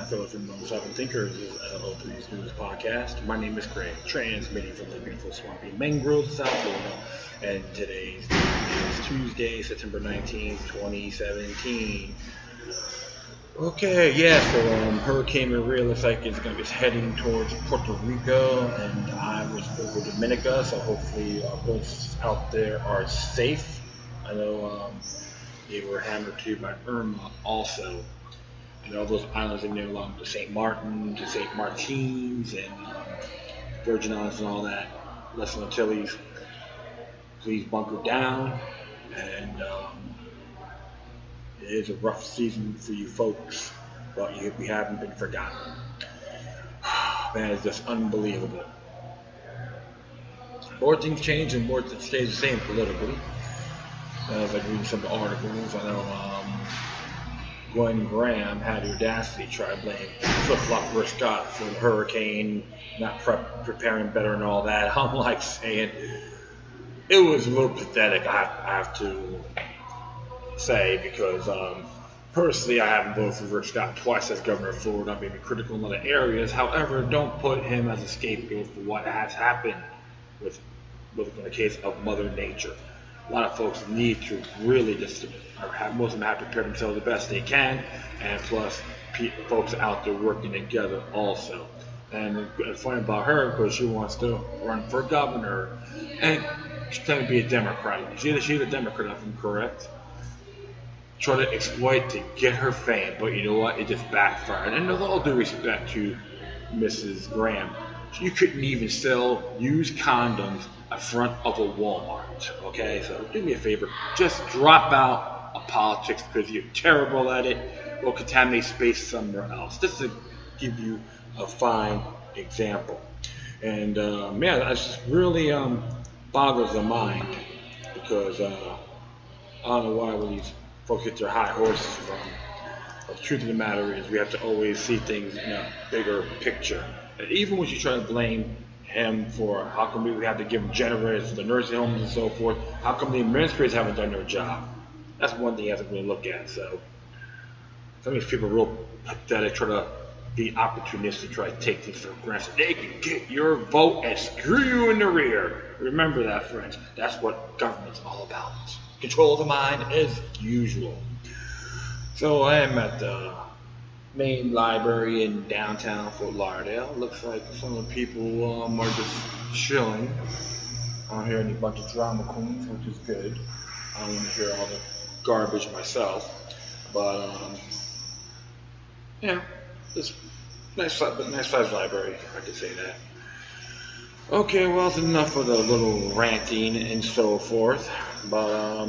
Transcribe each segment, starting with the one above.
fellow from Southern Thinkers of these News podcast. My name is Craig, transmitting from the beautiful swampy mangroves of South Florida, and today's date is Tuesday, September 19th, 2017. Okay, yeah, so Hurricane Maria looks like it's going to be heading towards Puerto Rico, and I was over Dominica, so hopefully our boats out there are safe. I know they were hammered too by Irma also. And all those islands in there along to St. Martin, to St. Martins, and Virgin Islands and all that, Lesser Antilles, please bunker down. And it is a rough season for you folks, but we haven't been forgotten. Man, it's just unbelievable. More things change and more things stay the same politically. I was like reading some articles. I know Gwen Graham had the audacity to try to blame flip-flop Scott for the hurricane, not preparing better and all that. I'm like saying, it was a little pathetic, I have to say, because personally I haven't voted for Rick Scott twice as governor of Florida. I may be critical in other areas. However, don't put him as a scapegoat for what has happened with in the case of Mother Nature. A lot of folks need to really just most of them have to prepare themselves the best they can, and plus folks out there working together also. And it's funny about her because she wants to run for governor, and she's trying to be a Democrat. She's a Democrat, if I'm correct. Try to exploit to get her fame, but you know what? It just backfired. And with all due respect to Mrs. Graham, you couldn't even sell used condoms in front of a Walmart, okay? So do me a favor, just drop out of politics because you're terrible at it, or contaminate space somewhere else. Just to give you a fine example. And man, that just really boggles the mind, because I don't know why these folks get their high horses from. But the truth of the matter is we have to always see things in a bigger picture. And even when you try to blame him for how come we have to give him generators to the nursing homes and so forth, how come the administrators haven't done their job? That's one thing you have to really look at. So some of these people are real pathetic, try to be opportunistic, try to take things for granted. They can get your vote and screw you in the rear. Remember that, friends. That's what government's all about. Control of the mind as usual. So I am at the main library in downtown Fort Lauderdale. Looks like some of the people are just chilling. I don't hear any bunch of drama queens, which is good. I don't want to hear all the garbage myself. But yeah, it's nice size library, I could say that. Okay, well, it's enough of the little ranting and so forth. But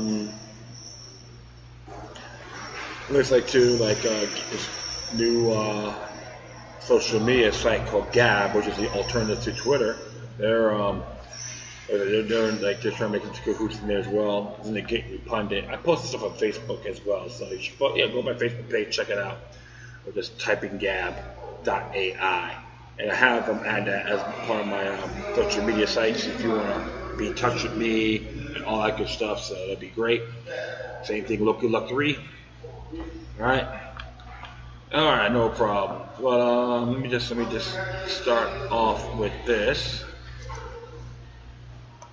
looks like too, like this new social media site called Gab, which is the alternative to Twitter. They're trying to make it cahoots in there as well. And they get you pundit. I post stuff on Facebook as well, so you should go to my Facebook page, check it out. Or just type in gab.ai. And I have them add that as part of my social media sites if you want to be in touch with me and all that good stuff. So that'd be great. Same thing, Look Good Luck 3. Alright, no problem. Well, let me just start off with this.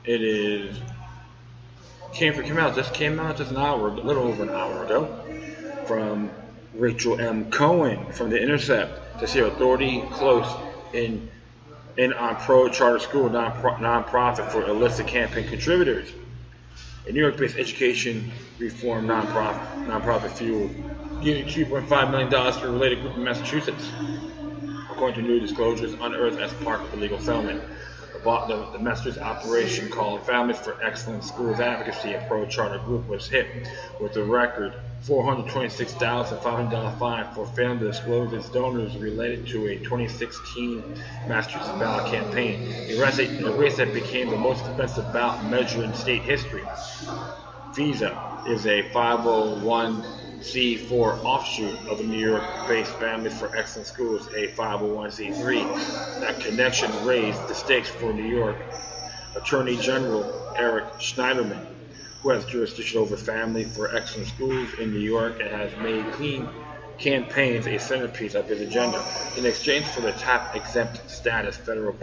It came out just an hour, a little over an hour ago, from Rachel M. Cohen from The Intercept. To see authority close in on pro-charter school non-profit for illicit campaign contributors. A New York-based education reform non-profit fueled getting $2.5 million for a related group in Massachusetts, according to new disclosures unearthed as part of the legal settlement. The Massachusetts operation called Families for Excellent Schools Advocacy, a pro-charter group, was hit with a record $426,500 fine for failing to disclose its donors related to a 2016 Massachusetts ballot campaign, a race that became the most expensive ballot measure in state history. Visa is a 501c4 offshoot of the New York-based Families for Excellent Schools, a 501c3. That connection raised the stakes for New York Attorney General Eric Schneiderman, who has jurisdiction over Family for Excellent Schools in New York and has made campaigns a centerpiece of his agenda. In exchange for the tax-exempt status, federal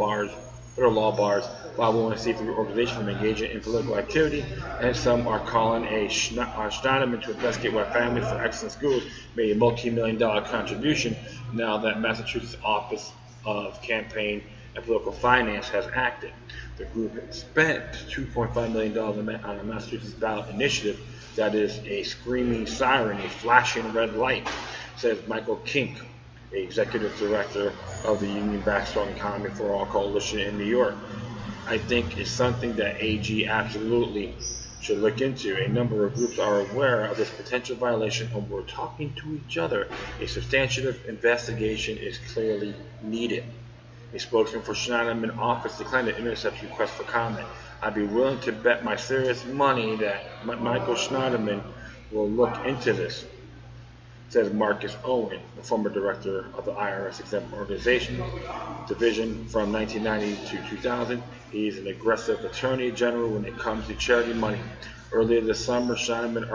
law bars 501c3 organizations from engaging in political activity, and some are calling Schneiderman to investigate why Families for Excellent Schools made a multi-million-dollar contribution now that Massachusetts Office of Campaign and Political Finance has acted. The group spent $2.5 million on a Massachusetts ballot initiative that is a screaming siren, a flashing red light, says Michael Kink, the executive director of the union-backed Strong Economy for All Coalition in New York. I think it's something that AG absolutely should look into. A number of groups are aware of this potential violation and we're talking to each other. A substantive investigation is clearly needed. A spokesman for Schneiderman office declined to intercept request for comment. I'd be willing to bet my serious money that Michael Schneiderman will look into this, says Marcus Owen, the former director of the IRS exempt organization division from 1990 to 2000. He's an aggressive attorney general when it comes to charity money. Earlier this summer, Schneiderman's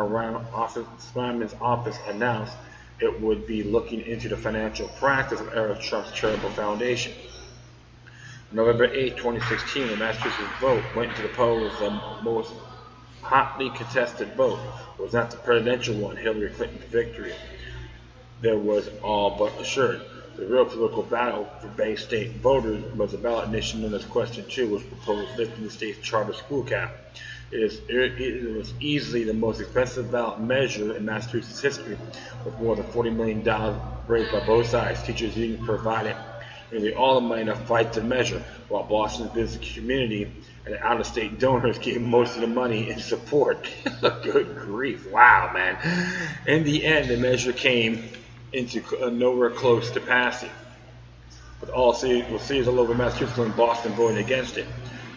office announced it would be looking into the financial practice of Eric Trump's charitable foundation. November 8, 2016, the Massachusetts vote went to the polls. The most hotly contested vote was not the presidential one, Hillary Clinton's victory. There was all but assured. The real political battle for Bay State voters was a ballot initiative known as Question 2, which proposed lifting the state's charter school cap. It was easily the most expensive ballot measure in Massachusetts history, with more than $40 million raised by both sides. Teachers union provided nearly all the money to fight the measure, while Boston's business community and out-of-state donors gave most of the money in support. Good grief. Wow, man. In the end, the measure came into nowhere close to passing, with all cities all over Massachusetts and Boston voting against it.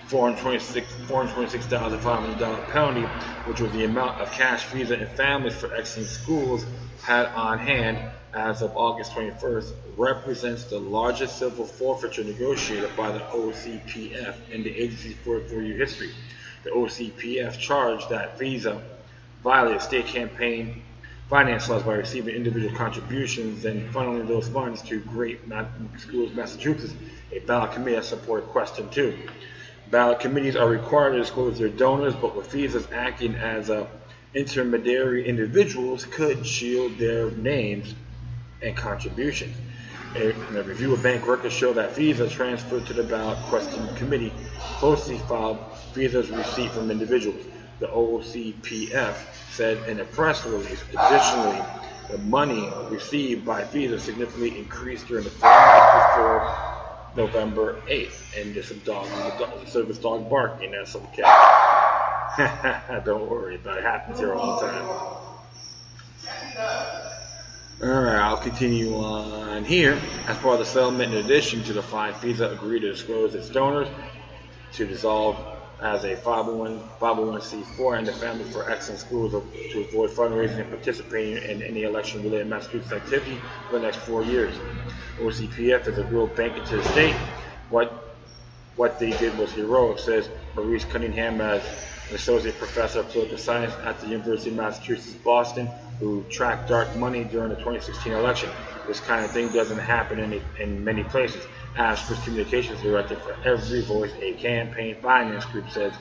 $426,500 penalty, which was the amount of cash Visa and Families for Excellent Schools had on hand as of August 21st, represents the largest civil forfeiture negotiated by the OCPF in the agency's 44-year history. The OCPF charged that Visa violated state campaign finance laws by receiving individual contributions and funneling those funds to Great Schools Massachusetts. A ballot committee has supported Question 2. Ballot committees are required to disclose their donors, but with Visas acting as intermediary, individuals could shield their names and contributions. A review of bank records show that Visa transferred to the ballot question committee closely filed Visa's receipt from individuals. The OCPF said in a press release. Additionally, the money received by Visa significantly increased during the 4 months before November 8th. And there's some service dog barking. That's okay. Don't worry, but it happens here all the time. Alright, I'll continue on here. As part of the settlement, in addition to the fine, Visa agreed to disclose its donors, to dissolve as a 501c4 and the Family for Excellent Schools to avoid fundraising and participating in any election-related Massachusetts activity for the next 4 years. OCPF is a real bank into the state. What they did was heroic, says Maurice Cunningham, as an associate professor of political science at the University of Massachusetts, Boston, who tracked dark money during the 2016 election. This kind of thing doesn't happen in many places. Asper's communications director for Every Voice, a campaign finance group, says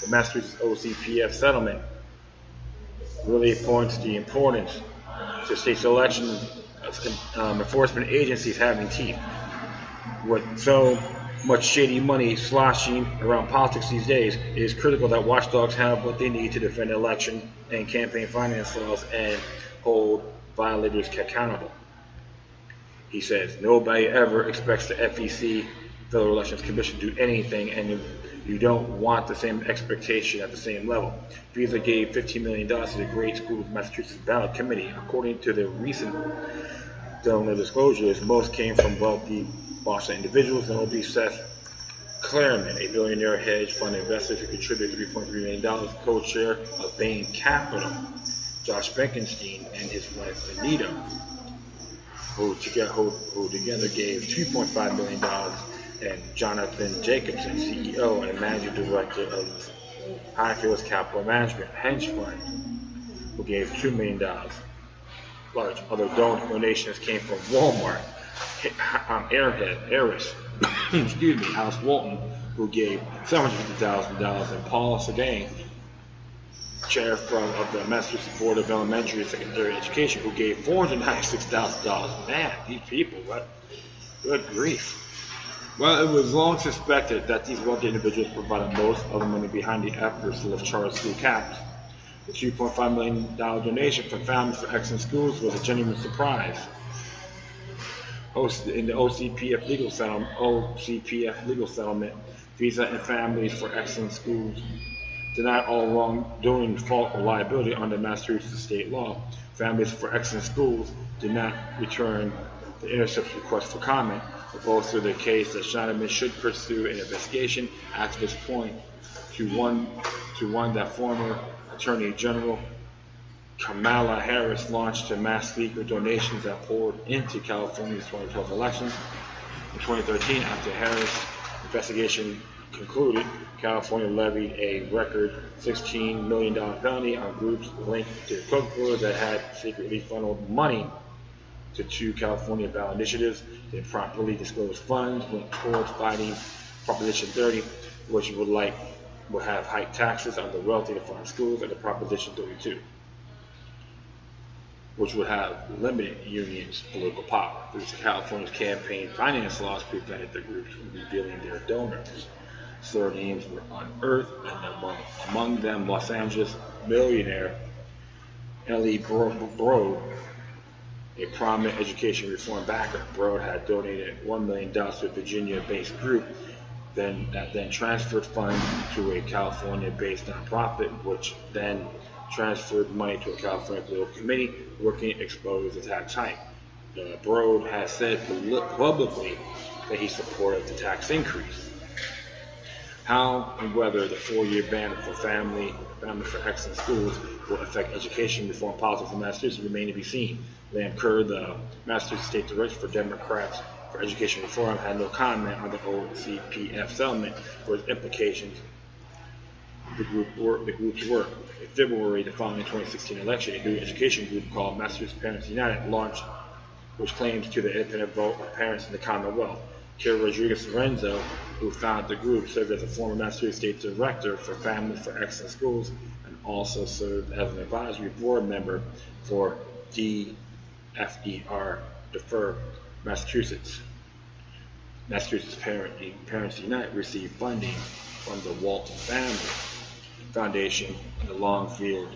the Massachusetts OCPF settlement really points to the importance to states' election enforcement agencies having teeth. With so much shady money sloshing around politics these days, it is critical that watchdogs have what they need to defend election and campaign finance laws and hold violators accountable. He says, nobody ever expects the FEC, Federal Elections Commission, to do anything, and you don't want the same expectation at the same level. Visa gave $15 million to the Great Schools Massachusetts Ballot Committee. According to the recent donor disclosures, most came from wealthy Boston individuals, and will be Seth Klarman, a billionaire hedge fund investor who contributed $3.3 million, co-chair of Bain Capital, Josh Benkenstein, and his wife Anita, who together gave $2.5 million, and Jonathan Jacobson, CEO and managing director of Highfields Capital Management hedge fund, who gave $2 million. large other donations came from Walmart, Heiress, excuse me, Alice Walton, who gave $750,000, and Paul Seguin, chair of the Massachusetts Board of Elementary and Secondary Education, who gave $496,000. Man, these people, what? Good grief. Well, it was long suspected that these wealthy individuals provided most of the money behind the efforts to lift charter school caps. The $2.5 million donation from Families for Excellent Schools was a genuine surprise. In the OCPF legal settlement, Visa and Families for Excellent Schools denied all wrongdoing, fault, or liability under Massachusetts state law. Families for Excellent Schools did not return the intercept's request for comment, opposed to the case that Schneiderman should pursue an investigation. Activists point to one that former Attorney General Kamala Harris launched to mass speaker donations that poured into California's 2012 election. In 2013, after Harris' investigation concluded, California levied a record $16 million penalty on groups linked to Coca-Cola that had secretly funneled money to two California ballot initiatives. The improperly disclosed funds went towards fighting Proposition 30, which would have high taxes on the wealthy to fund schools, and the Proposition 32, which would have limited unions' political power. California's campaign finance laws prevented the groups from revealing their donors. So their names were unearthed, and among them Los Angeles millionaire Ellie Broad, a prominent education reform backer. Broad had donated $1 million to a Virginia-based group that then transferred funds to a California-based nonprofit, which then transferred money to a California political committee working to expose the tax hike. Broad has said publicly that he supported the tax increase. How and whether the 4-year ban for Family for Excellent Schools will affect education reform policies in Massachusetts remain to be seen. Lam Kerr, the Massachusetts State Director for Democrats for Education Reform, had no comment on the OCPF settlement for its implications the group's work. In February, the following 2016 election, a new education group called Massachusetts Parents United launched, which claims to the independent vote of parents in the Commonwealth. Kira Rodriguez-Lorenzo, who founded the group, served as a former Massachusetts State Director for Families for Excellent Schools and also served as an advisory board member for DFER, Defer Massachusetts. Massachusetts Parents United received funding from the Walton Family Foundation and the Longfield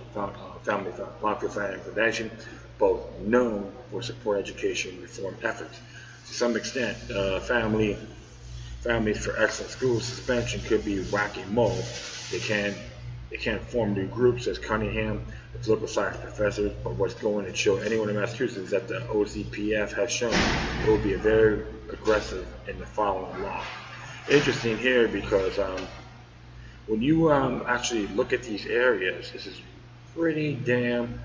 Family Foundation, both known for support education reform efforts. To some extent, Families for Excellent Schools suspension could be whack-a-mole. They can't form new groups, as Cunningham, the political science professor, but what's going to show anyone in Massachusetts is that the OCPF has shown it will be very aggressive in the following law. Interesting here because when you actually look at these areas, this is pretty damn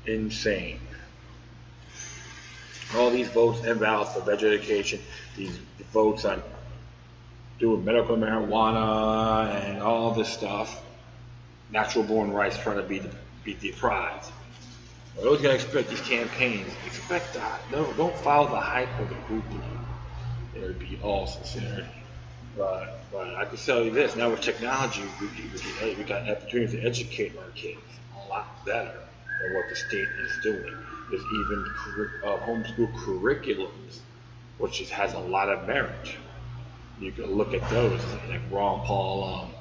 insane. All these votes invalid for better education, these votes on doing medical marijuana and all this stuff, natural born rights trying to be deprived. Well, those gonna expect these campaigns. Expect that. Don't follow the hype of the group. It would be all sincerity. But I can tell you this: now with technology, we got opportunities to educate our kids a lot better than what the state is doing. There's even homeschool curriculums, which has a lot of merit. You can look at those, like Ron Paul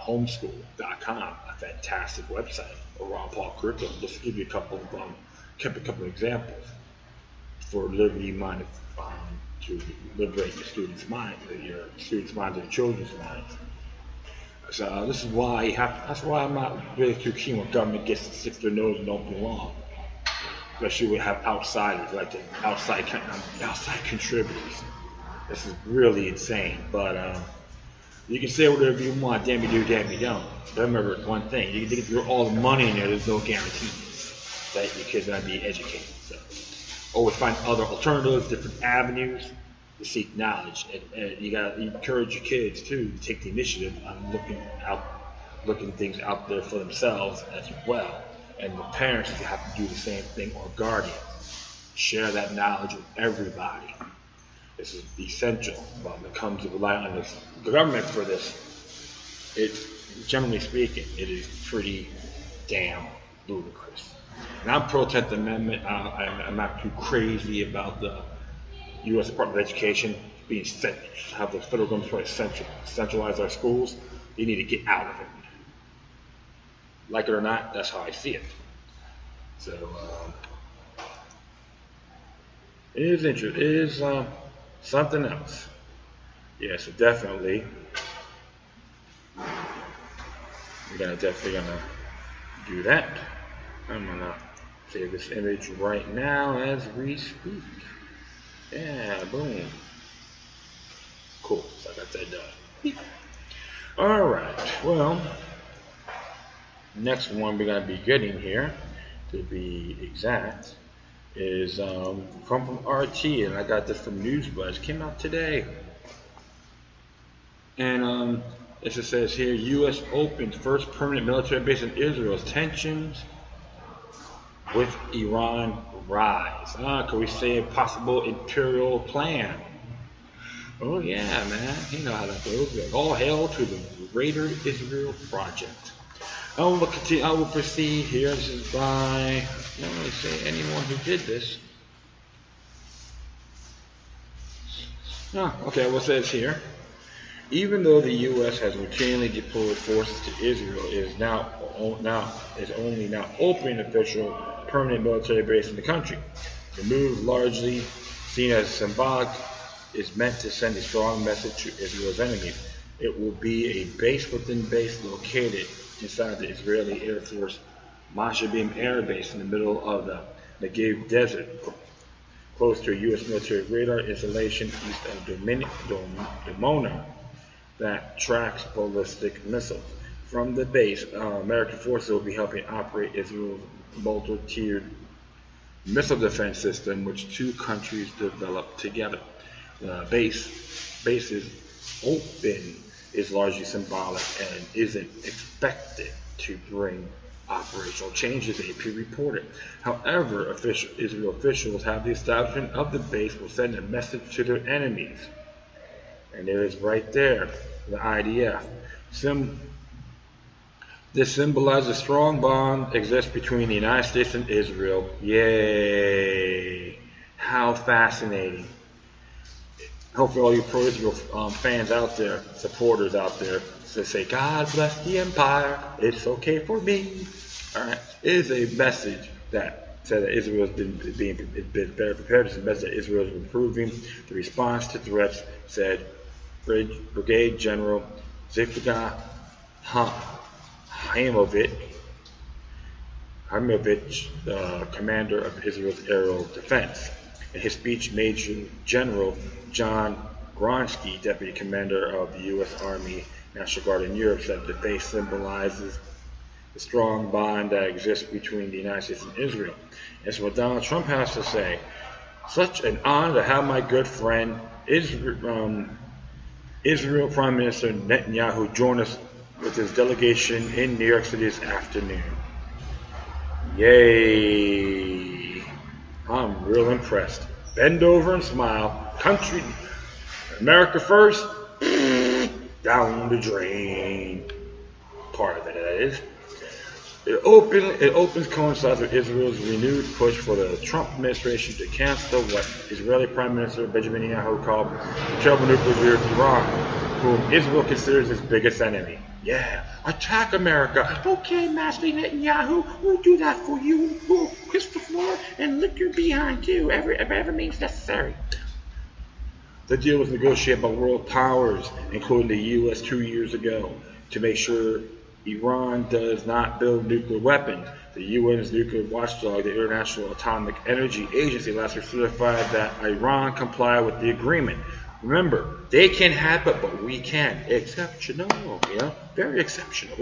homeschool.com, a fantastic website, or Ron Paul curriculum. Just to give you a couple of examples for liberty-minded, to liberate your students' minds, and your children's minds. So this is why that's why I'm not really too keen when government gets to stick their nose and don't belong. Especially we have outsiders, like the outside contributors. This is really insane. But you can say whatever you want, damn you do, damn you don't. But remember one thing: you can throw all the money in there. There's no guarantees that your kids are going to be educated. So always find other alternatives, different avenues to seek knowledge, and you got to encourage your kids too to take the initiative on looking things out there for themselves as well. And the parents have to do the same thing, or guardians. Share that knowledge with everybody. This is essential. When it comes to rely on the government for this, generally speaking, it is pretty damn ludicrous. And I'm pro-10th Amendment. I'm not too crazy about the U.S. Department of Education being sent, how the federal government trying to centralize our schools. You need to get out of it. Like it or not, that's how I see it. So, it is interesting. It is something else. Yeah, so definitely, we're definitely gonna do that. I'm gonna save this image right now as we speak. Yeah, boom. Cool. So I got that done. All right. Well, next one we're gonna be getting here, to be exact, is from RT, and I got this from Newsbuzz. Came out today, and it just says here: U.S. opens first permanent military base in Israel. Tensions with Iran rise. Could we say a possible imperial plan? Oh yeah, man. You know how that goes. All hail to the Greater Israel Project. I will continue. I will proceed here. This is by, I don't really say anyone who did this. Okay, what it says here. Even though the U.S. has routinely deployed forces to Israel, it is only now opening official permanent military base in the country. The move, largely seen as symbolic, is meant to send a strong message to Israel's enemies. It will be a base within base located inside the Israeli Air Force Mashabim Air Base in the middle of the Negev Desert, close to a U.S. military radar installation east of Dimona that tracks ballistic missiles. From the base, American forces will be helping operate Israel's multi-tiered missile defense system, which two countries developed together. The base's open is largely symbolic and isn't expected to bring operational changes, AP reported. However, Israel officials have the establishment of the base will send a message to their enemies. And there is right there, the IDF. This symbolizes a strong bond exists between the United States and Israel. Yay! How fascinating. Hopefully all you pro-Israel fans out there, supporters out there, say, God bless the empire, it's okay for me. Alright, it is a message that said that Israel has been better prepared. It's a message that Israel is improving the response to threats, said Brigade General Zivka Haimovich, the commander of Israel's aerial defense. In his speech, Major General John Gronsky, deputy commander of the U.S. Army National Guard in Europe, said the base symbolizes the strong bond that exists between the United States and Israel. That's what Donald Trump has to say. Such an honor to have my good friend Israel Prime Minister Netanyahu join us with his delegation in New York City this afternoon. Yay! I'm real impressed. Bend over and smile. Country, America first, down the drain. Part of it, that is. It opens coincides with Israel's renewed push for the Trump administration to cancel what Israeli Prime Minister Benjamin Netanyahu called the terrible nuclear war of Iran, whom Israel considers its biggest enemy. Yeah, attack America. Okay, Master Netanyahu, we'll do that for you. We'll kiss the floor and lick your behind too, if ever means necessary. The deal was negotiated by world powers, including the U.S. 2 years ago, to make sure Iran does not build nuclear weapons. The UN's nuclear watchdog, the International Atomic Energy Agency, last year certified that Iran complied with the agreement. Remember, they can have it, but we can't. Exceptional, very exceptional.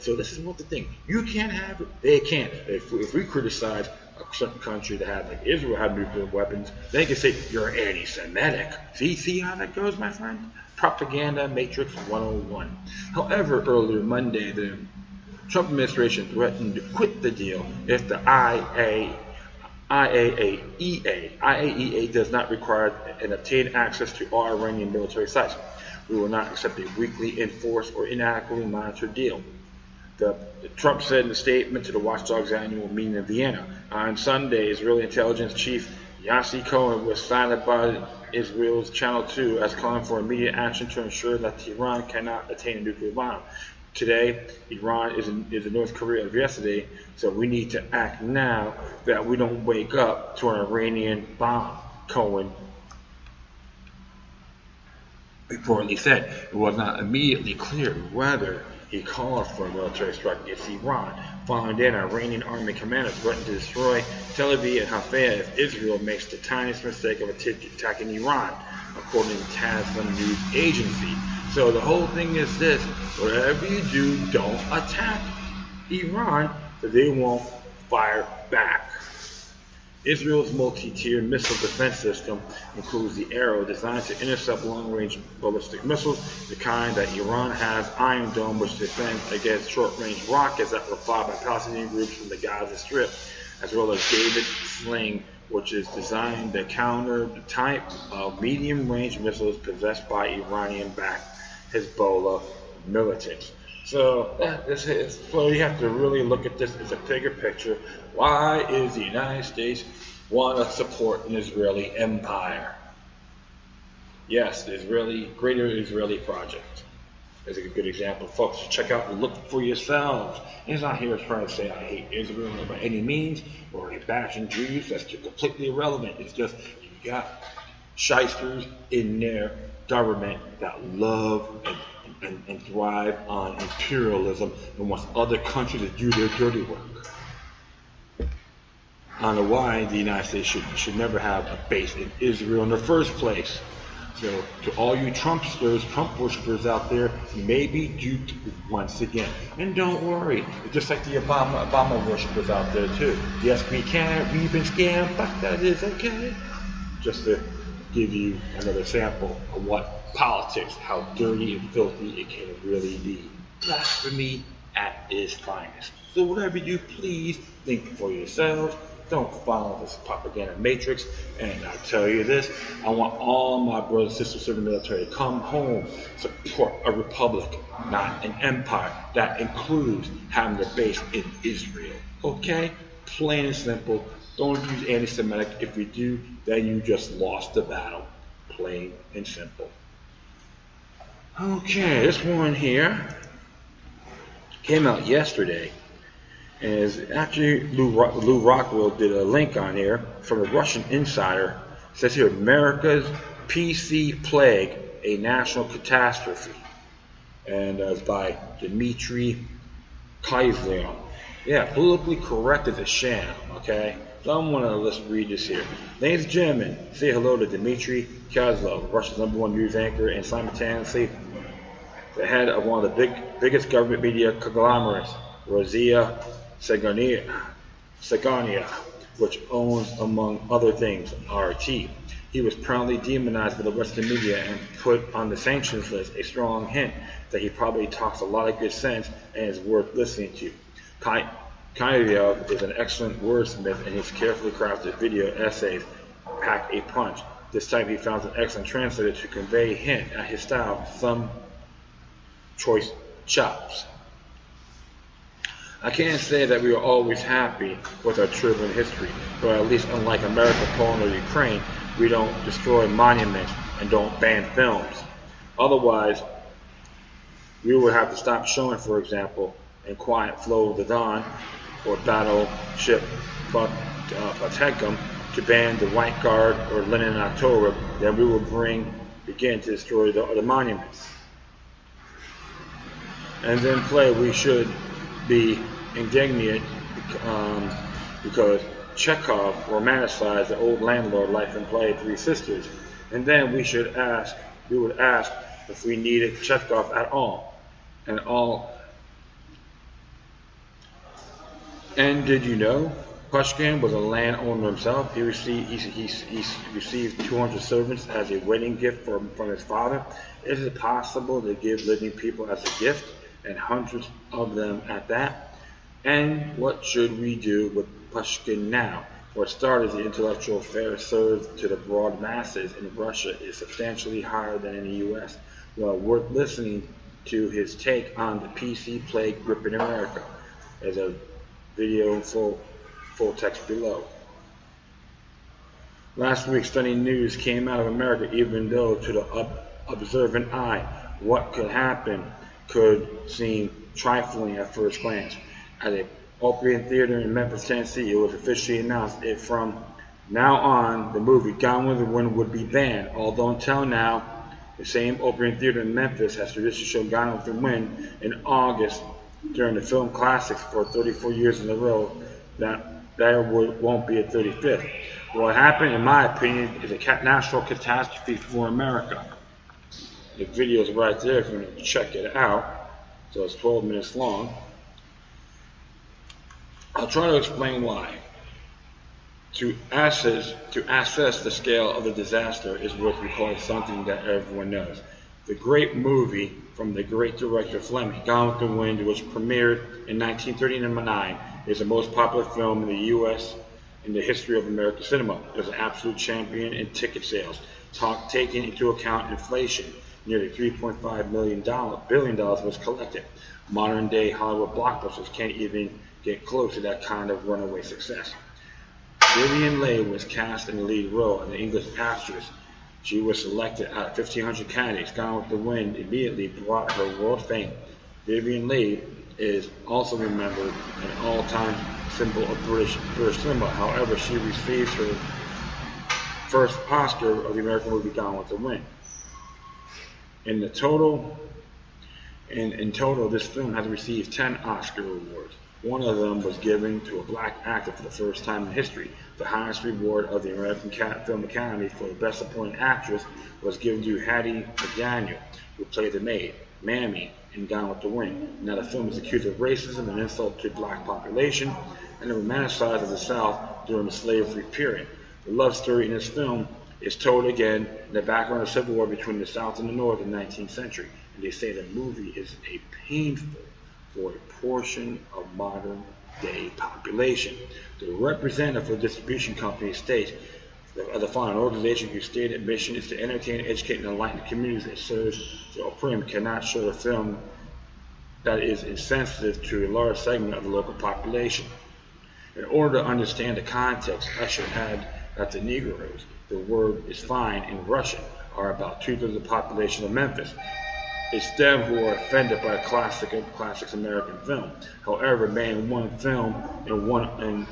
So this is what the thing. You can't have it, they can't. If we criticize a certain country that has, like Israel, have nuclear weapons, they can say you're anti-Semitic. See how that goes, my friend? Propaganda Matrix 101. However, earlier Monday, the Trump administration threatened to quit the deal if the IAEA does not require and obtain access to all Iranian military sites. We will not accept a weakly enforced or inadequately monitored deal. Trump said in a statement to the Watchdog's annual meeting in Vienna. On Sunday, Israeli intelligence chief Yossi Cohen was cited by Israel's Channel 2 as calling for immediate action to ensure that Tehran cannot attain a nuclear bomb. Today, Iran is the North Korea of yesterday, so we need to act now that we don't wake up to an Iranian bomb, Cohen reportedly said. It was not immediately clear whether he called for a military strike against Iran. Following that, Iranian army commanders threatened to destroy Tel Aviv and Haifa if Israel makes the tiniest mistake of attacking Iran, according to Tasnim news agency. So the whole thing is this: whatever you do, don't attack Iran, so they won't fire back. Israel's multi-tiered missile defense system includes the Arrow, designed to intercept long-range ballistic missiles, the kind that Iran has, Iron Dome, which defends against short-range rockets that were fired by Palestinian groups from the Gaza Strip, as well as David Sling, which is designed to counter the type of medium-range missiles possessed by Iranian-backed Hezbollah militants. So you have to really look at this as a bigger picture. Why is the United States want to support an Israeli empire? Yes, the Greater Israeli Project is a good example. Folks, check out and look for yourselves. He's not here trying to say I hate Israel by any means, or bashing Jews. That's completely irrelevant. It's just you got shysters in their government that love and thrive on imperialism and wants other countries to do their dirty work. I don't know why the United States should never have a base in Israel in the first place. So to all you Trumpsters, Trump worshippers out there, you may be duped once again. And don't worry, it's just like the Obama worshippers out there too. Yes, we can, we've been scammed, but that is okay. Just to give you another sample of what politics, how dirty and filthy it can really be. Blasphemy at its finest. So whatever you please, think for yourselves. Don't follow this propaganda matrix. And I'll tell you this, I want all my brothers and sisters serving the military to come home, support a republic, not an empire. That includes having a base in Israel. Okay? Plain and simple. Don't use anti-Semitic. If you do, then you just lost the battle. Plain and simple. Okay, this one here came out yesterday. And is actually Lou Rockwell did a link on here from a Russian insider. It says here, America's PC plague, a national catastrophe. And it's by Dmitry Kiselyov. Yeah, politically correct is a sham, okay? So I'm going to let's read this here. Ladies and gentlemen, say hello to Dmitry Kiselyov, Russia's #1 news anchor and simultaneously the head of one of the biggest government media conglomerates, Rosia Sagania, which owns, among other things, RT. He was proudly demonized by the Western media and put on the sanctions list, a strong hint that he probably talks a lot of good sense and is worth listening to. Kiselyov is an excellent wordsmith, and his carefully crafted video essays pack a punch. This time he found an excellent translator to convey a hint at his style, some choice chops. I can't say that we are always happy with our turbulent history, but at least unlike America, Poland, or Ukraine, we don't destroy monuments and don't ban films. Otherwise, we would have to stop showing, for example, In Quiet Flow of the Dawn or Battleship Potemkin to ban the White Guard or Lenin in October. Then we will begin to destroy the other monuments. And then we should be indignant because Chekhov romanticized the old landlord life and play Three Sisters. And then we would ask if we needed Chekhov at all. And did you know Pushkin was a landowner himself? He received 200 servants as a wedding gift from his father. Is it possible to give living people as a gift? and hundreds of them at that. And what should we do with Pushkin now? For starters, the intellectual fare served to the broad masses in Russia is substantially higher than in the US. Well, worth listening to his take on the PC plague gripping America. There's a video full text below. Last week, stunning news came out of America, even though to the observant eye, what could happen could seem trifling at first glance. At a Opry Theater in Memphis, Tennessee, it was officially announced that from now on, the movie Gone with the Wind would be banned, although until now, the same Opry Theater in Memphis has traditionally shown Gone with the Wind in August during the film classics for 34 years in a row. That won't be a 35th. What happened, in my opinion, is a natural catastrophe for America. The video is right there if you want to check it out. So it's 12 minutes long. I'll try to explain why. To assess the scale of the disaster is what we call something that everyone knows. The great movie from the great director Fleming, Gone with the Wind, which premiered in 1939, is the most popular film in the U.S. in the history of American cinema. It was an absolute champion in ticket sales. Taking into account inflation, nearly $3.5 billion was collected. Modern day Hollywood blockbusters can't even get close to that kind of runaway success. Vivien Leigh was cast in the lead role as an English actress. She was selected out of 1,500 candidates. Gone with the Wind immediately brought her world fame. Vivien Leigh is also remembered an all-time symbol of British cinema. However, she received her first Oscar of the American movie Gone with the Wind. In total, this film has received 10 Oscar awards. One of them was given to a black actor for the first time in history. The highest reward of the American Film Academy for the Best Supporting Actress was given to Hattie McDaniel, who played the maid, Mammy, in Gone with the Wind. Now the film is accused of racism and insult to the black population and the romanticized of the South during the slavery period. The love story in this film is told again in the background of the Civil War between the South and the North in the 19th century. And they say the movie is a painful for a portion of modern day population. The representative for the distribution company states the following: an organization whose stated mission is to entertain, educate, and enlighten the communities it serves to oppress cannot show a film that is insensitive to a large segment of the local population. In order to understand the context, I should add that the Negroes, the word is fine in Russian, are about 2/3 of the population of Memphis. It's them who are offended by a classic American film. However, banning one film in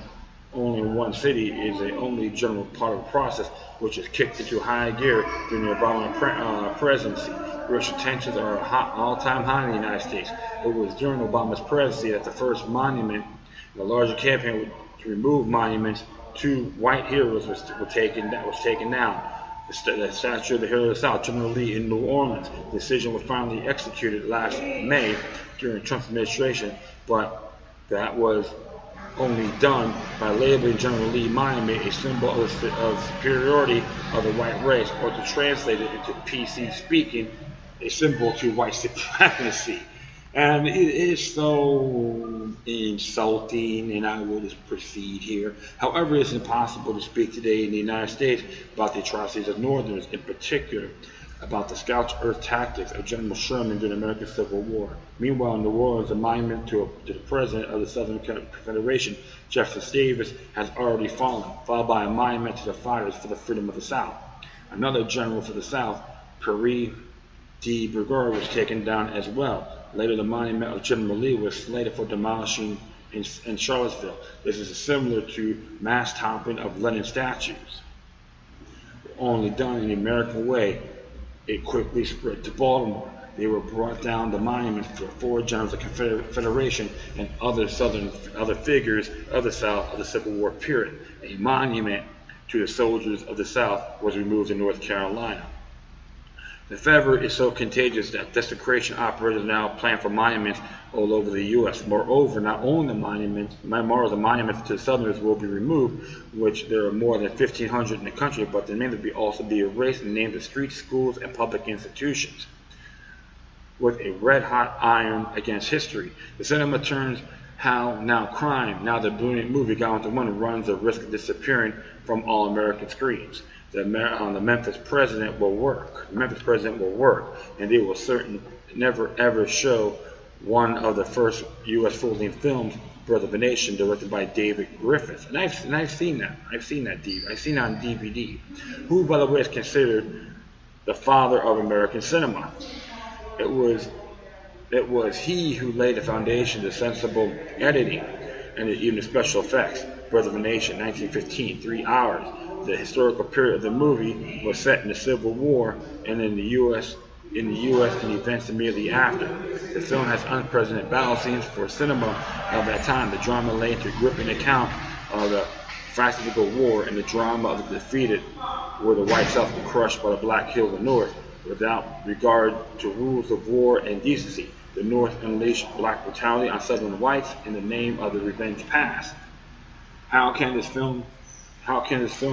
only one city is the only general part of the process, which is kicked into high gear during the Obama presidency. Racial tensions are all-time high in the United States. It was during Obama's presidency that the first monument, the larger campaign to remove monuments to white heroes was taken down. The statue of the hero of the South, General Lee in New Orleans. The decision was finally executed last May during Trump's administration, but that was only done by labeling General Lee Monument a symbol of superiority of the white race, or to translate it into PC speaking, a symbol to white supremacy. And it is so insulting, and I will just proceed here. However, it's impossible to speak today in the United States about the atrocities of Northerners, in particular about the scorched earth tactics of General Sherman during the American Civil War. Meanwhile, in New Orleans, a monument to the President of the Southern Confederation, Jefferson Davis, has already fallen, followed by a monument to the fighters for the freedom of the South. Another general for the South, Pierre D. Bergard, was taken down as well. Later, the monument of General Lee was slated for demolishing in Charlottesville. This is similar to mass toppling of Lenin statues. Only done in the American way, it quickly spread to Baltimore. They were brought down the monuments for 4 generals of the Confederation and other figures of the South of the Civil War period. A monument to the soldiers of the South was removed in North Carolina. The fever is so contagious that desecration operators now plan for monuments all over the U.S. Moreover, not only the monuments to the Southerners will be removed, which there are more than 1,500 in the country, but the names will also be erased and named as streets, schools, and public institutions. with a red-hot iron against history. The cinema turns how now crime, now the brilliant movie Gone with the Wind runs the risk of disappearing from all American screens. The Memphis president will work. The Memphis president will work, and they will certainly never ever show one of the first U.S. full-length films, Birth of a Nation, directed by David Griffith. And I've seen that. I've seen that on DVD. Who, by the way, is considered the father of American cinema. It was he who laid the foundation to sensible editing and even the special effects. Birth of a Nation, 1915, 3 hours. The historical period of the movie was set in the Civil War and in the U.S. and events immediately after. The film has unprecedented battle scenes for cinema of that time. The drama lay into a gripping account of the fascistic war and the drama of the defeated, where the white South were crushed by the black hill of the North. Without regard to rules of war and decency, the North unleashed black brutality on Southern whites in the name of the revenge past. How can this film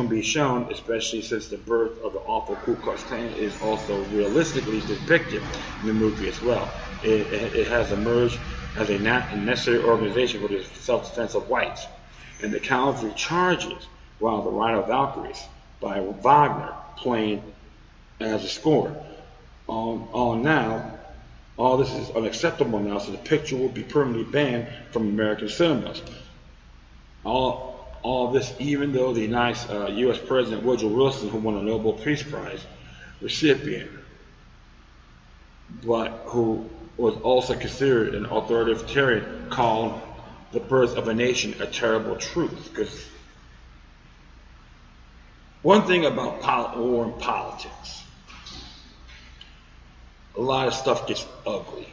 be shown, especially since the birth of the awful Ku Klux Klan is also realistically depicted in the movie as well? It has emerged as a necessary organization for the self-defense of whites. And the cavalry charges, while the Ride of Valkyries by Wagner playing as a score. All this is unacceptable now, so the picture will be permanently banned from American cinemas. All this, even though the U.S. President Woodrow Wilson, who won a Nobel Peace Prize recipient, but who was also considered an authoritarian, called The Birth of a Nation a terrible truth. Because one thing about war and politics, a lot of stuff gets ugly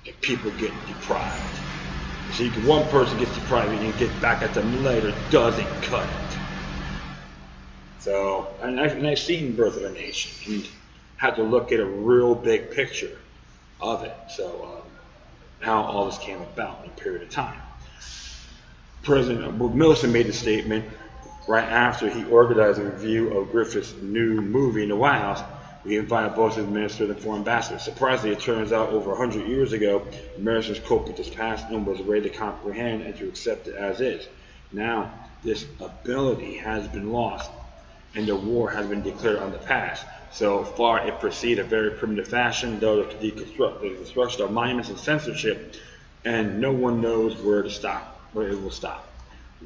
and people get deprived. So one person gets deprived and you get back at them later, doesn't cut it. So, and I've seen Birth of a Nation and had to look at a real big picture of it. So, how all this came about in a period of time. President Wilson made a statement right after he organized a review of Griffith's new movie in the White House. We invited both his ministers and foreign ambassadors. Surprisingly, it turns out over 100 years ago, Americans coped with this past and was ready to comprehend and to accept it as is. Now, this ability has been lost, and the war has been declared on the past. So far, it proceeded in a very primitive fashion, though the destruction of monuments and censorship, and no one knows where it will stop.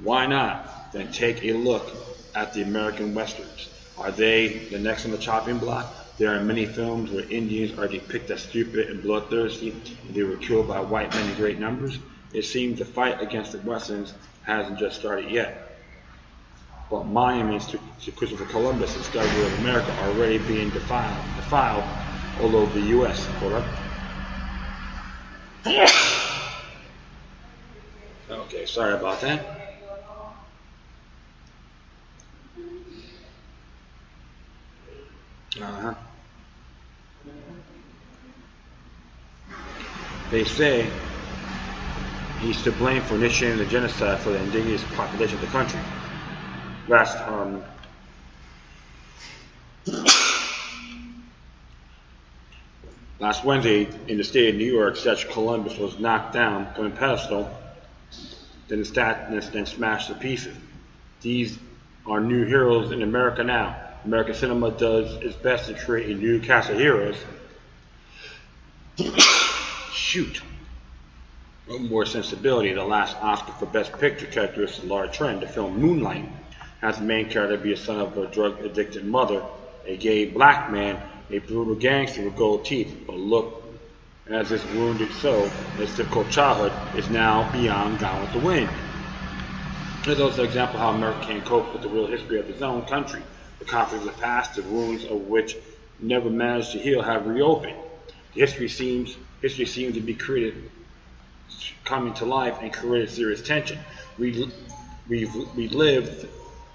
Why not? Then take a look at the American Westerns. Are they the next on the chopping block? There are many films where Indians are depicted as stupid and bloodthirsty, and they were killed by white men in great numbers. It seems the fight against the Westerns hasn't just started yet. But monuments to Christopher Columbus, discoverer of America, are already being defiled all over the U.S. Hold up. Okay, sorry about that. They say he's to blame for initiating the genocide for the indigenous population of the country. Last Wednesday, in the state of New York, Statue of Columbus was knocked down from a pedestal, then smashed to pieces. These are new heroes in America now. American cinema does its best to create a new cast of heroes. Shoot. More sensibility. The last Oscar for Best Picture characteristic Laura Trent, the film Moonlight, has the main character be a son of a drug-addicted mother, a gay black man, a brutal gangster with gold teeth. But look, as his wounded soul, his difficult childhood is now beyond Gone with the Wind. There's also an example of how America can cope with the real history of his own country. The conflicts of the past, the wounds of which never managed to heal, have reopened. History seems to be coming to life and created serious tension. We lived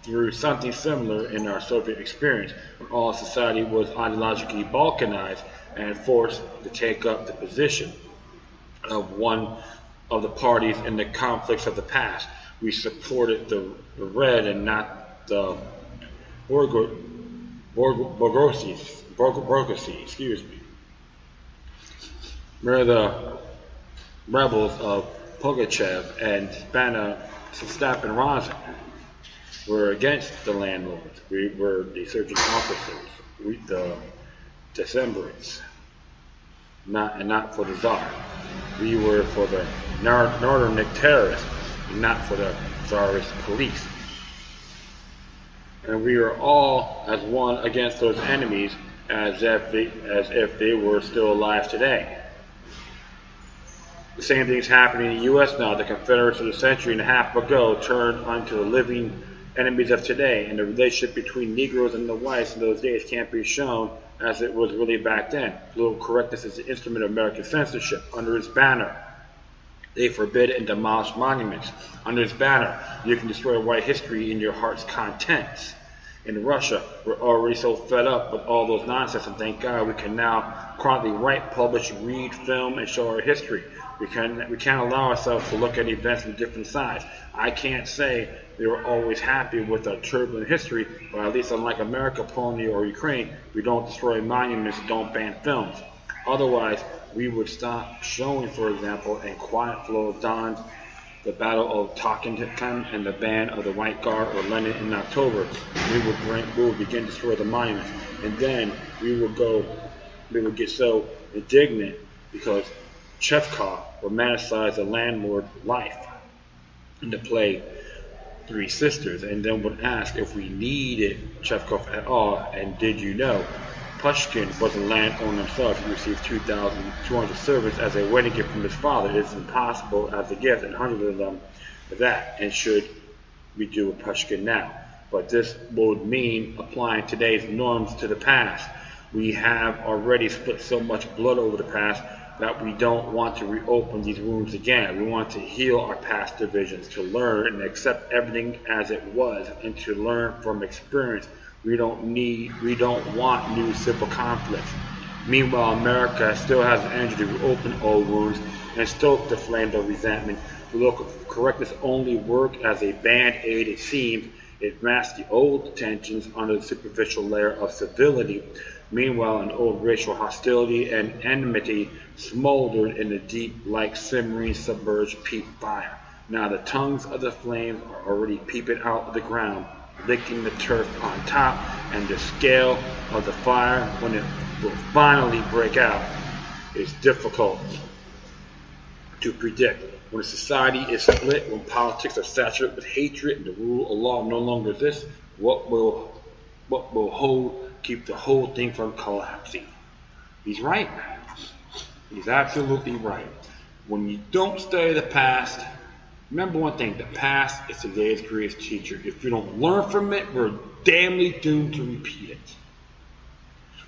through something similar in our Soviet experience, when all society was ideologically balkanized and forced to take up the position of one of the parties in the conflicts of the past. We supported the red and not the bourgeoisie, excuse me. where the rebels of Pugachev and Stapp and Razin were against the landlords. We were the insurgent officers, the Decembrists, not for the Tsar. We were for the Northern terrorists, not for the Tsarist police. And we are all as one against those enemies as if they were still alive today. The same thing's happening in the U.S. now. The Confederates of a century and a half ago turned onto the living enemies of today, and the relationship between Negroes and the whites in those days can't be shown as it was really back then. Political correctness is the instrument of American censorship. Under its banner, they forbid and demolish monuments. Under its banner, you can destroy white history in your heart's contents. In Russia, we're already so fed up with all those nonsense, and thank God we can now quietly write, publish, read, film, and show our history. We can't allow ourselves to look at events from different sides. I can't say we were always happy with our turbulent history, but at least unlike America, Poland, or Ukraine, we don't destroy monuments and don't ban films. Otherwise, we would stop showing, for example, in Quiet Flow of Dawn, the Battle of Tocantins and the Band of the White Guard or Lenin in October. We would begin to destroy the monuments, and then we would get so indignant because Chekhov romanticized the landlord life in the play Three Sisters, and then would ask if we needed Chekhov at all, and did you know Pushkin was a landowner himself. He received 2,200 servants as a wedding gift from his father. It is impossible as a gift, and hundreds of them for that. And should we do with Pushkin now? But this would mean applying today's norms to the past. We have already split so much blood over the past that we don't want to reopen these wounds again. We want to heal our past divisions, to learn and accept everything as it was, and to learn from experience. We don't want new civil conflicts. Meanwhile, America still has the energy to reopen old wounds and stoke the flames of resentment. Political correctness only works as a band-aid, it seems. It masks the old tensions under the superficial layer of civility. Meanwhile, an old racial hostility and enmity smoldered in the deep like simmering submerged peat fire. Now the tongues of the flames are already peeping out of the ground, licking the turf on top, and the scale of the fire, when it will finally break out, is difficult to predict. When a society is split, when politics are saturated with hatred and the rule of law no longer exists, what will keep the whole thing from collapsing? He's right. He's absolutely right. When you don't study the past, remember one thing, the past is today's greatest teacher. If you don't learn from it, we're damnly doomed to repeat it.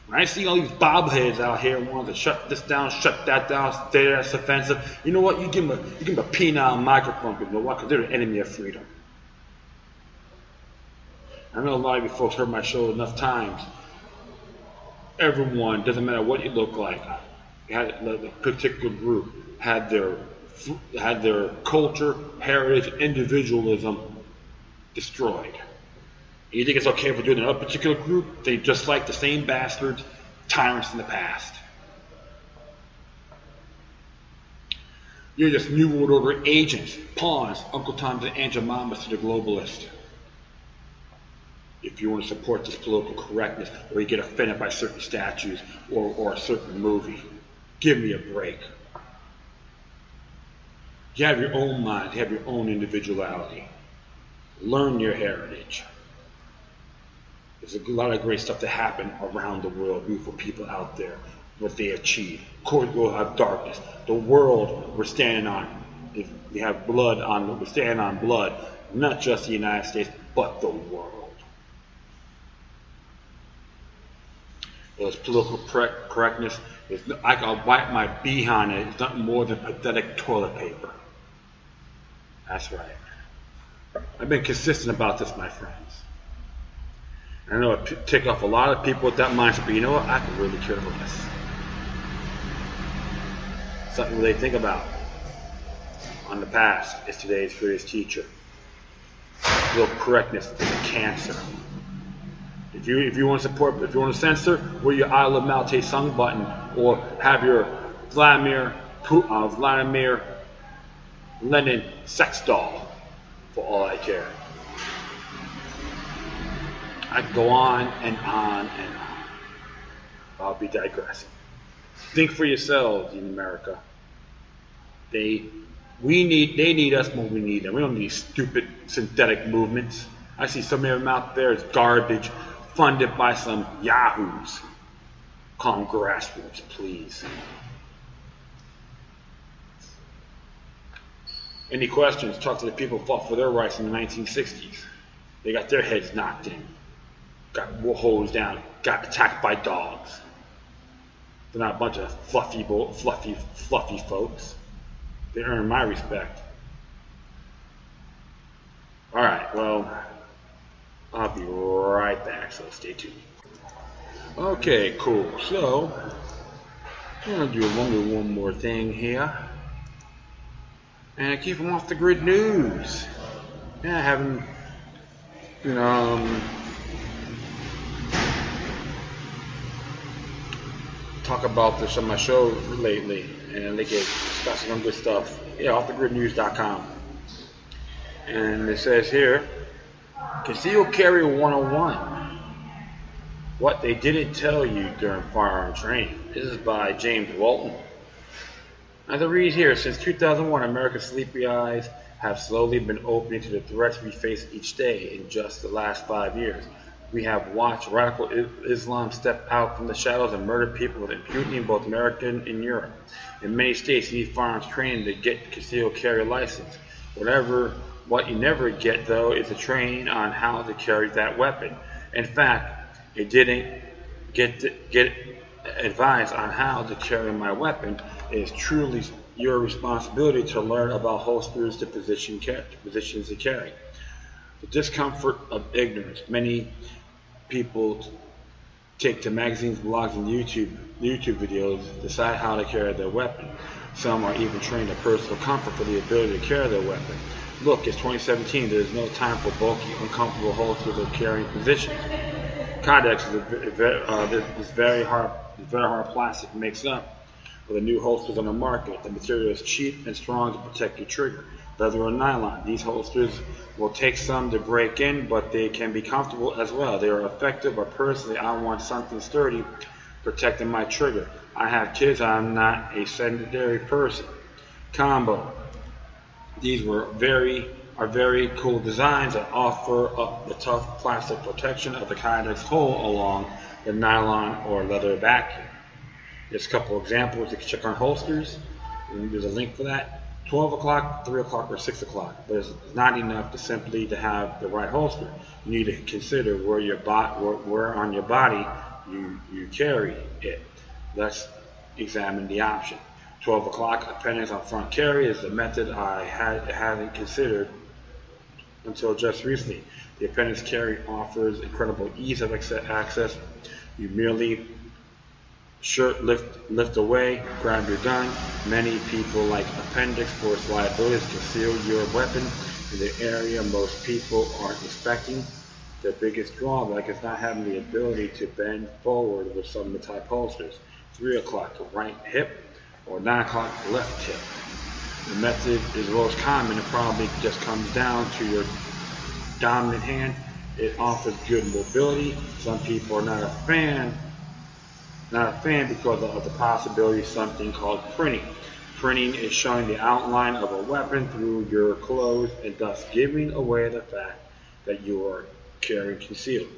When I see all these bobheads out here wanting to shut this down, shut that down, say that's offensive, you know what? You give them a penile microphone, because you know what? Because they're the enemy of freedom. I know a lot of you folks heard my show enough times. Everyone, doesn't matter what you look like, the particular group had their culture, heritage, individualism destroyed. And you think it's okay for doing another particular group? They just like the same bastards, tyrants in the past. You're just New World Order agents, pawns, Uncle Toms and Aunt Jemimas to the globalist. If you want to support this political correctness, or you get offended by certain statues or a certain movie, give me a break. You have your own mind, you have your own individuality. Learn your heritage. There's a lot of great stuff that happened around the world, beautiful people out there, what they achieved. Of course, we'll have darkness. The world we're standing on, if we have blood on, we're standing on blood, not just the United States, but the world. There's political correctness. I can wipe my behind it. It's nothing more than pathetic toilet paper. That's right. I've been consistent about this, my friends. I know it tick off a lot of people with that mindset, but you know what? I can really care less. Something they think about on the past is today's greatest teacher. Political correctness is a cancer. If you want to support, if you want to censor, wear your I Love Mao Tse-tung button, or have your Vladimir Lenin sex doll, for all I care. I can go on and on and on. I'll be digressing. Think for yourselves in America. They need us more than we need them. We don't need stupid synthetic movements. I see so many of them out there as garbage, funded by some yahoos. Call them grassroots, please. Any questions? Talk to the people who fought for their rights in the 1960s. They got their heads knocked in, got hosed down, got attacked by dogs. They're not a bunch of fluffy folks. They earn my respect. Alright, well, I'll be right back, so stay tuned. Okay, cool. So, I'm going to do one more thing here. And keep them off the grid news. Yeah, I haven't, talk about this on my show lately, and they get discussing some good stuff. Yeah, offthegridnews.com. And it says here, Concealed Carry 101. What they didn't tell you during firearm training. This is by James Walton. As I read here, since 2001, America's sleepy eyes have slowly been opening to the threats we face each day. In just the last 5 years, we have watched radical Islam step out from the shadows and murder people with impunity in both America and Europe. In many states, you need firearms training to get concealed carry license. What you never get, though, is a training on how to carry that weapon. In fact, you didn't get advice on how to carry my weapon. It is truly your responsibility to learn about holsters to positions to carry. The discomfort of ignorance. Many people take to magazines, blogs, and YouTube videos to decide how to carry their weapon. Some are even trained in personal comfort for the ability to carry their weapon. Look, it's 2017. There is no time for bulky, uncomfortable holsters or carrying positions. TeknoAXE is very hard plastic makes up with the new holsters on the market. The material is cheap and strong to protect your trigger. Leather or nylon. These holsters will take some to break in, but they can be comfortable as well. They are effective, but personally, I want something sturdy protecting my trigger. I have kids. I'm not a sedentary person. Combo. These are very cool designs that offer up the tough plastic protection of the TeknoAXE hole along the nylon or leather backing. There's a couple examples. You can check on holsters. And there's a link for that. 12 o'clock, 3 o'clock, or 6 o'clock. But it's not enough to simply to have the right holster. You need to consider where on your body you carry it. Let's examine the option. 12 o'clock appendix on front carry is the method I hadn't considered until just recently. The appendix carry offers incredible ease of access. You merely lift away, grab your gun. Many people like appendix for its liability to conceal your weapon in the area most people aren't expecting. The biggest drawback is not having the ability to bend forward with some of the type holsters. 3 o'clock right hip or 9 o'clock left hip. The method is the most common. It probably just comes down to your dominant hand. It offers good mobility. Some people are not a fan because of the possibility of something called printing. Printing is showing the outline of a weapon through your clothes and thus giving away the fact that you are carrying concealed.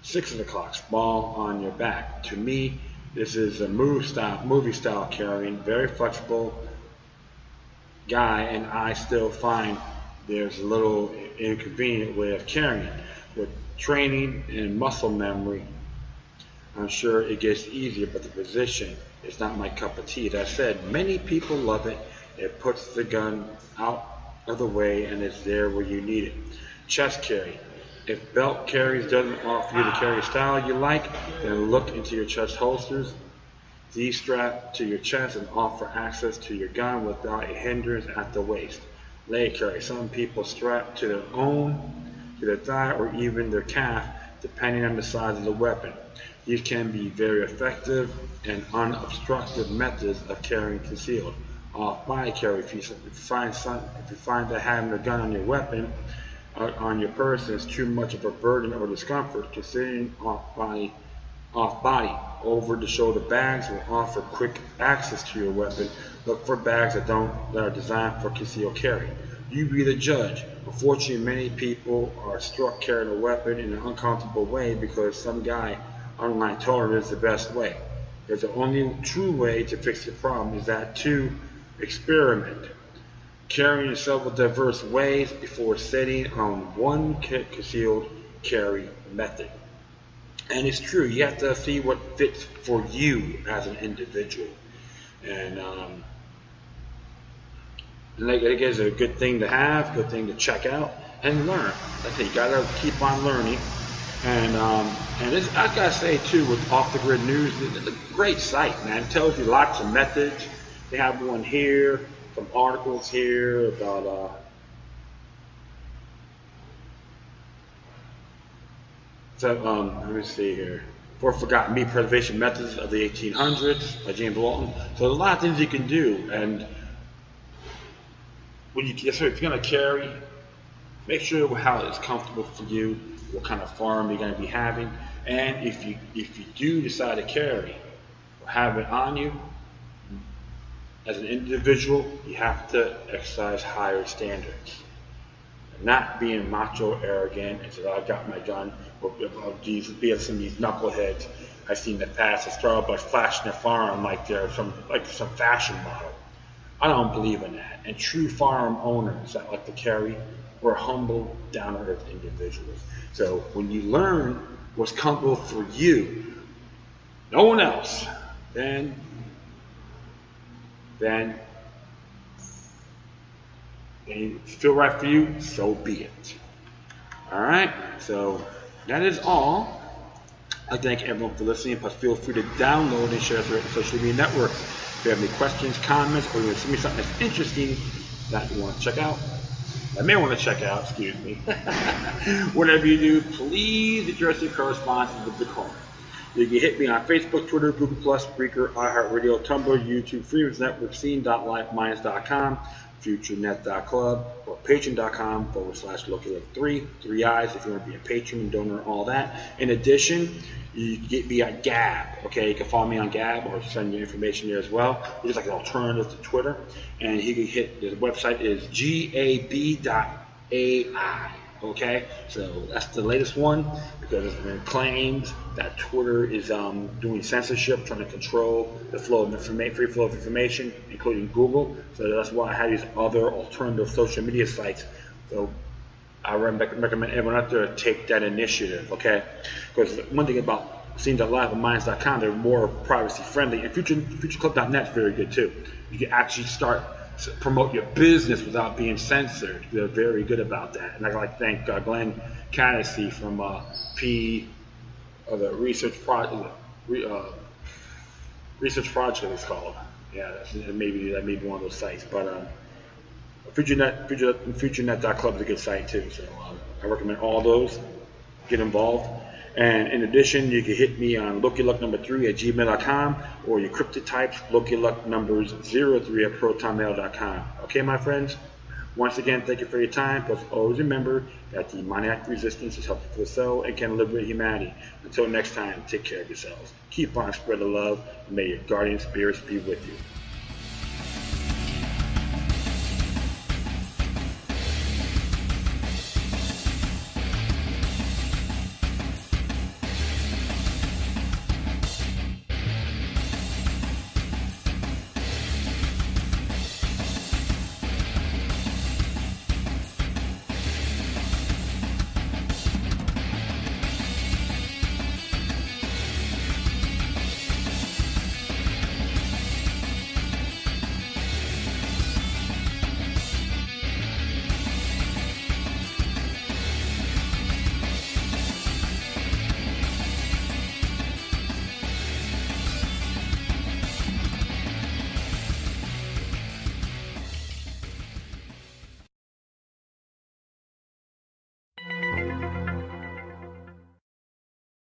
6 o'clock, small on your back. To me, this is a movie style carrying, very flexible guy, and I still find there's a little inconvenient way of carrying it. With training and muscle memory, I'm sure it gets easier, but the position is not my cup of tea. That said, many people love it. It puts the gun out of the way and it's there where you need it. Chest carry. If belt carries doesn't offer you the carry style you like, then look into your chest holsters. These strap to your chest and offer access to your gun without a hindrance at the waist. Leg carry. Some people strap to their thigh or even their calf, depending on the size of the weapon. These can be very effective and unobstructed methods of carrying concealed off-body carry. If you find that having a gun on your weapon on your person is too much of a burden or discomfort, considering off-body over-the-shoulder bags will offer quick access to your weapon. Look for bags that are designed for concealed carry. You be the judge. Unfortunately, many people are struck carrying a weapon in an uncomfortable way because some guy online told them it's the best way. There's the only true way to fix the problem is that to experiment, carrying in several diverse ways before setting on one concealed carry method. And it's true, you have to see what fits for you as an individual. And like I guess it's a good thing to have, good thing to check out and learn. I think you gotta keep on learning. And this, I gotta say too, with Off the Grid News, it's a great site, man. It tells you lots of methods. They have one here, some articles here about let me see here. For Forgotten Meat Preservation Methods of the 1800s by James Walton. So there's a lot of things you can do, and when if you're gonna carry, make sure how it's comfortable for you, what kind of firearm you're gonna be having, and if you do decide to carry or have it on you, as an individual, you have to exercise higher standards. Not being macho, arrogant, and say, I've got my gun, or be some of these knuckleheads I've seen in the past that start by flashing their firearm like they're some fashion model. I don't believe in that. And true firearm owners that like to carry were humble, down-to-earth individuals. So when you learn what's comfortable for you, no one else, then if you feel right for you, so be it. Alright, so that is all. I thank everyone for listening, but feel free to download and share through social media networks. If you have any questions, comments, or you want to send me something that's interesting that you want to check out, excuse me. Whatever you do, please address your correspondence with the card. You can hit me on Facebook, Twitter, Google+, Spreaker, iHeartRadio, Tumblr, YouTube, Freedoms Network, Scene.lifeminds.com, FutureNet.club, or Patreon.com/Loki3, 3 eyes if you want to be a patron and donor, all that. In addition, you can get me on Gab, okay? You can follow me on Gab or send me information there as well. It's just like an alternative to Twitter. And you can hit, the website is gab.ai. Okay, so that's the latest one because it's been claimed that Twitter is doing censorship, trying to control the flow of information, free flow of information, including Google. So that's why I have these other alternative social media sites. So I recommend everyone out there take that initiative. Okay, because one thing about Scene.lifeminds.com, they're more privacy friendly, and FutureClub.net is very good too. You can actually start promote your business without being censored. They're very good about that. And I'd like to thank Glenn Catastrophe from the research project it's called. Yeah, that may be one of those sites. But FutureNet.club is a good site too. So I recommend all those. Get involved. And in addition, you can hit me on LokiLuck3@gmail.com or your cryptic types LokiLuck03@protonmail.com. Okay, my friends? Once again, thank you for your time. But always remember that the demoniac resistance is helpful for the soul and can liberate humanity. Until next time, take care of yourselves. Keep on spreading love, and may your guardian spirits be with you.